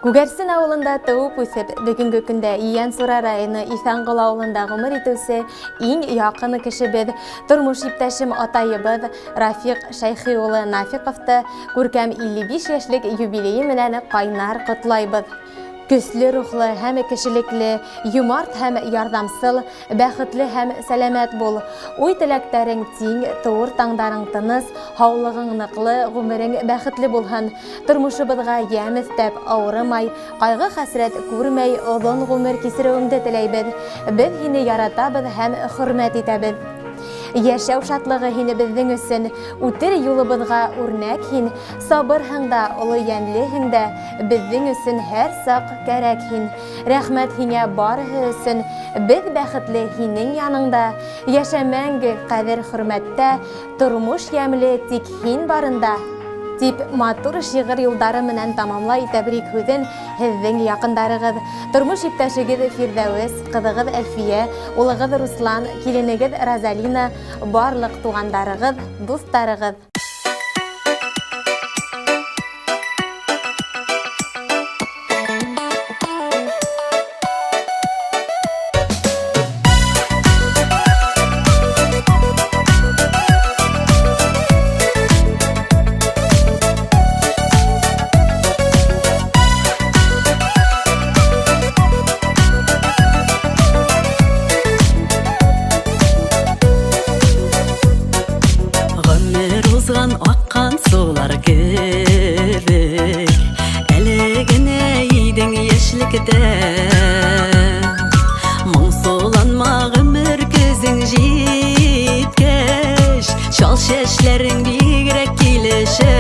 Күгәрсен ауылында тауып үсеп, бүгінгі күнде Иян Сура районы Исанғыл ауылында ғұмыр итүсе ең яқын кішібіз, тұрмыш иптәшім атайыбыз Рафиқ Шайхи-улы Нафиқовты көркәм 55 яшьлек юбилейі менән қайнар құтлайбыз. Көслі рухлы һәм кешелекле, юмарт һәм ярдамсыл, бәхетле һәм сәламәт бул. Уй теләктәрең тиң, туыр таңдарың тыныс, һаулыгың ныклы, гомерең бәхетле булһын. Тормышыбызга ямь өстәп авырмай, кайгы хәсрәт күрмәй, озын гомер кисереүеңде теләйбез. Без һине яратабыз һәм хөрмәт итәбез. Яшәү шатлыгы һине безнең өсөн, үтер юлыбызга үрнәк һин, сабыр һәңдә, олы йәнле һәңдә, безнең өсөн һәр сак кәрәк һин. Рәхмәт һиңә барыһы өсөн, без бәхетле һинең яныңда, яшә мәңге кадер хөрмәттә, тормыш ямьле тик һин барында. Дип матур шигырь юлдары менән тамамлай тәбрик һүзен һеҙҙең яҡындарығыҙ. Тормош иптәшегеҙ Фирҙәүес, ҡыҙығыҙ Әлфиә, улығыҙ Руслан, киленегеҙ Розалина, барлыҡ туғандарығыҙ, дуҫтарығыҙ. Аққан солар кебек, әлегіне үйдің ешлікті. Мұң соланма ғымыр көзің жеткеш, шал шешлерің бигірек келеші.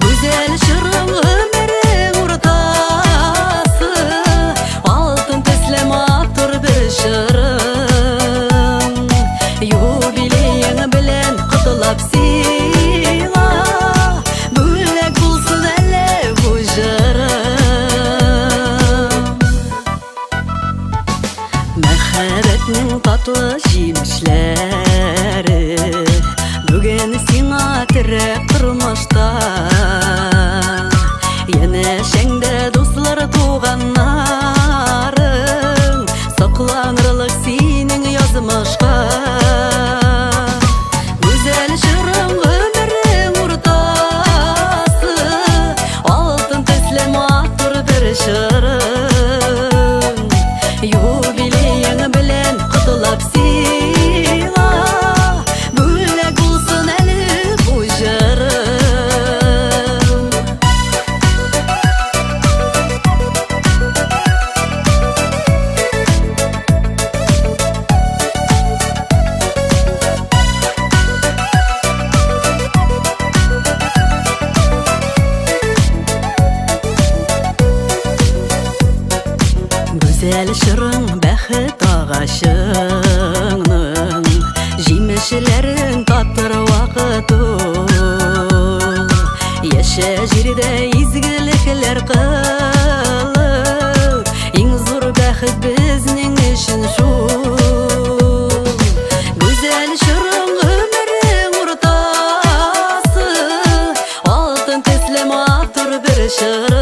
Güzel шырың өмірің ұртасы, алтын тіслем ақтыр бір шырың. Юбилейің білен құтылап сыйла, бөлек болсын әлі бұл жырым. Мәхәббәтнің татлы жемішлері бүгін сиңа тірек тұрмышта. Янәшәңдә дуслар туғаннарың, сакланырлык синең язмышка. Юбилейің білен құтылап сыйла, бөлек болсын әлі бұл жырым. Güzel шырың бәхет ағашыңның, жемешелерің татыр вақыты. Яшә жерде изгілеклер қылып, ең зор бәхет біздің үшін шул. Güzel шырың өмірің ұртасы, алтын теслем ақтыр бір шыр.